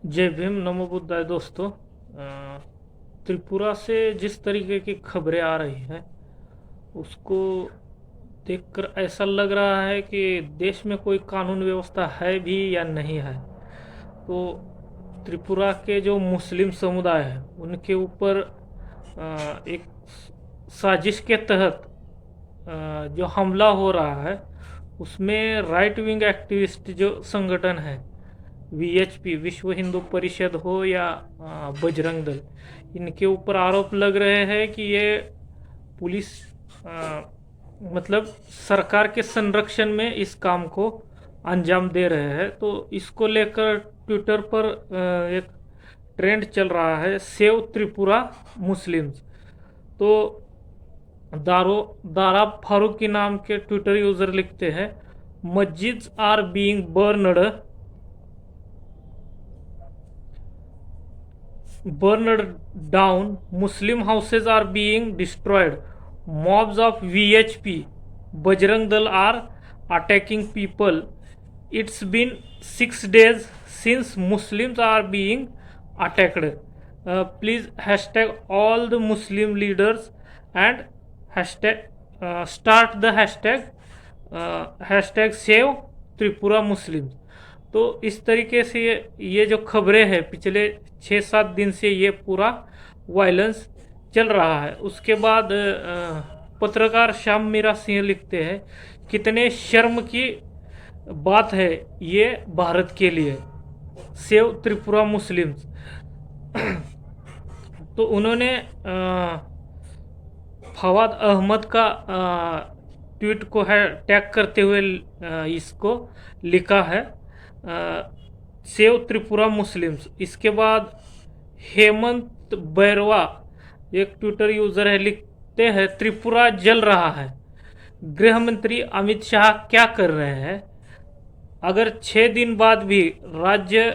जय भीम, नमो बुद्धाय दोस्तों। त्रिपुरा से जिस तरीके की खबरें आ रही हैं उसको देखकर ऐसा लग रहा है कि देश में कोई कानून व्यवस्था है भी या नहीं है। तो त्रिपुरा के जो मुस्लिम समुदाय है उनके ऊपर एक साजिश के तहत जो हमला हो रहा है उसमें राइट विंग एक्टिविस्ट जो संगठन है, वीएचपी विश्व हिंदू परिषद हो या बजरंग दल, इनके ऊपर आरोप लग रहे हैं कि ये पुलिस मतलब सरकार के संरक्षण में इस काम को अंजाम दे रहे हैं। तो इसको लेकर ट्विटर पर एक ट्रेंड चल रहा है, सेव त्रिपुरा मुस्लिम्स। तो दारा फारूकी नाम के ट्विटर यूजर लिखते हैं, मस्जिद्स are being burned down, Muslim houses are being destroyed, mobs of VHP, Bajrang Dal are attacking people. It's been 6 days since Muslims are being attacked. Please hashtag all the Muslim leaders and hashtag start the hashtag save Tripura Muslim. तो इस तरीके से ये जो खबरें हैं पिछले 6-7 दिन से ये पूरा वायलेंस चल रहा है। उसके बाद पत्रकार श्याम मीरा सिंह लिखते हैं, कितने शर्म की बात है ये भारत के लिए, सेव त्रिपुरा मुस्लिम्स। तो उन्होंने फवाद अहमद का ट्वीट को है टैग करते हुए इसको लिखा है, सेव त्रिपुरा मुस्लिम्स। इसके बाद हेमंत बैरवा एक ट्विटर यूजर है, लिखते हैं त्रिपुरा जल रहा है, गृह मंत्री अमित शाह क्या कर रहे हैं। अगर 6 दिन बाद भी राज्य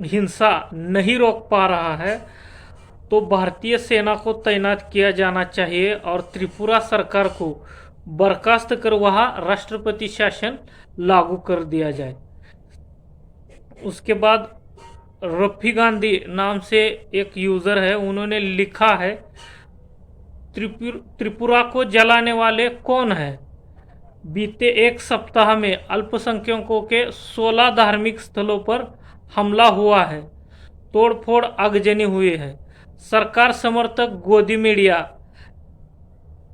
हिंसा नहीं रोक पा रहा है तो भारतीय सेना को तैनात किया जाना चाहिए और त्रिपुरा सरकार को बर्खास्त कर वहाँ राष्ट्रपति शासन लागू कर दिया जाए। उसके बाद रफी गांधी नाम से एक यूज़र है, उन्होंने लिखा है, त्रिपुरा को जलाने वाले कौन है। बीते एक सप्ताह में अल्पसंख्यकों के 16 धार्मिक स्थलों पर हमला हुआ है, तोड़फोड़ आगजनी हुई है। सरकार समर्थक गोदी मीडिया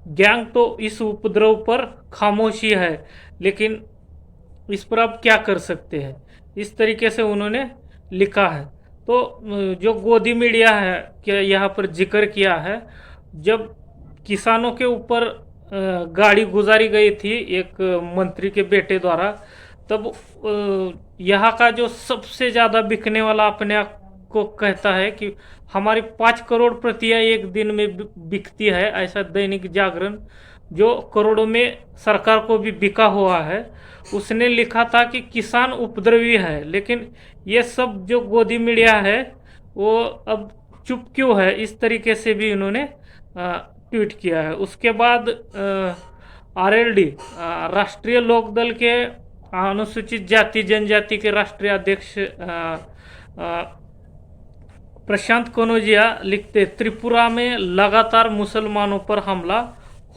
गैंग तो इस उपद्रव पर खामोशी है, लेकिन इस पर आप क्या कर सकते हैं, इस तरीके से उन्होंने लिखा है। तो जो गोदी मीडिया है क्या यहाँ पर जिक्र किया है, जब किसानों के ऊपर गाड़ी गुजारी गई थी एक मंत्री के बेटे द्वारा, तब यहाँ का जो सबसे ज़्यादा बिकने वाला अपने आप को कहता है कि हमारी 5 करोड़ प्रतियां एक दिन में बिकती है, ऐसा दैनिक जागरण जो करोड़ों में सरकार को भी बिका हुआ है, उसने लिखा था कि किसान उपद्रवी है। लेकिन ये सब जो गोदी मीडिया है वो अब चुप क्यों है, इस तरीके से भी उन्होंने ट्वीट किया है। उसके बाद आरएलडी राष्ट्रीय लोकदल के अनुसूचित जाति जनजाति के राष्ट्रीय अध्यक्ष प्रशांत कनौजिया लिखते, त्रिपुरा में लगातार मुसलमानों पर हमला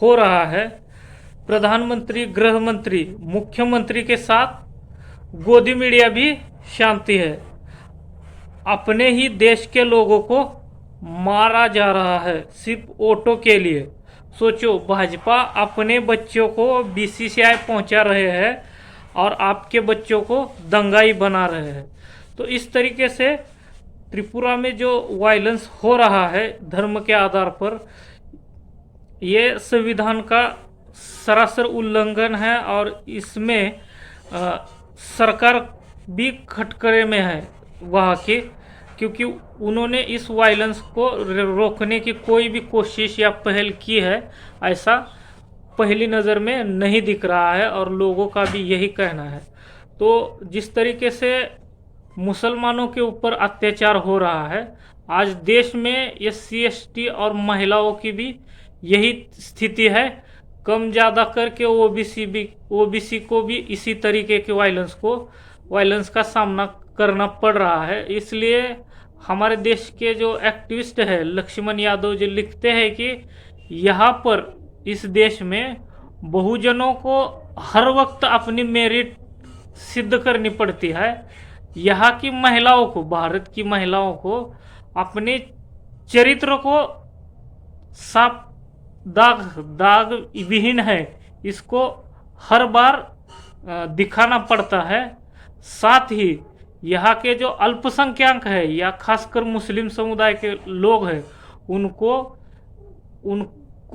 हो रहा है, प्रधानमंत्री, गृह मंत्री, मुख्यमंत्री के साथ गोदी मीडिया भी शांति है, अपने ही देश के लोगों को मारा जा रहा है सिर्फ वोटों के लिए। सोचो, भाजपा अपने बच्चों को बीसीसीआई पहुंचा रहे हैं और आपके बच्चों को दंगाई बना रहे हैं। तो इस तरीके से त्रिपुरा में जो वायलेंस हो रहा है धर्म के आधार पर, ये संविधान का सरासर उल्लंघन है और इसमें सरकार भी खटकरे में है वहाँ की, क्योंकि उन्होंने इस वायलेंस को रोकने की कोई भी कोशिश या पहल की है ऐसा पहली नज़र में नहीं दिख रहा है और लोगों का भी यही कहना है। तो जिस तरीके से मुसलमानों के ऊपर अत्याचार हो रहा है, आज देश में SC ST और महिलाओं की भी यही स्थिति है, कम ज़्यादा करके ओबीसी को भी इसी तरीके के वायलेंस का सामना करना पड़ रहा है। इसलिए हमारे देश के जो एक्टिविस्ट है लक्ष्मण यादव जी लिखते हैं कि यहाँ पर इस देश में बहुजनों को हर वक्त अपनी मेरिट सिद्ध करनी पड़ती है। यहाँ की महिलाओं को, भारत की महिलाओं को अपने चरित्र को साफ दाग विहीन है, इसको हर बार दिखाना पड़ता है। साथ ही यहाँ के जो अल्पसंख्यक है या खासकर मुस्लिम समुदाय के लोग हैं उनको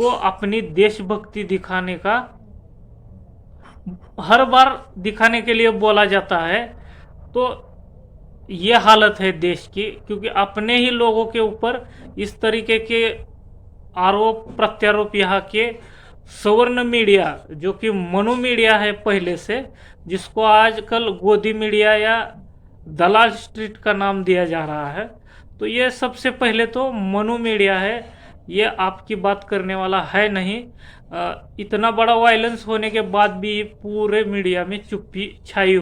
अपनी देशभक्ति दिखाने का हर बार दिखाने के लिए बोला जाता है। तो ये हालत है देश की, क्योंकि अपने ही लोगों के ऊपर इस तरीके के आरोप प्रत्यारोप यहाँ के सवर्ण मीडिया, जो कि मनु मीडिया है पहले से, जिसको आजकल गोदी मीडिया या दलाल स्ट्रीट का नाम दिया जा रहा है, तो ये सबसे पहले तो मनु मीडिया है, ये आपकी बात करने वाला है नहीं। इतना बड़ा वायलेंस होने के बाद भी पूरे मीडिया में चुप्पी छाई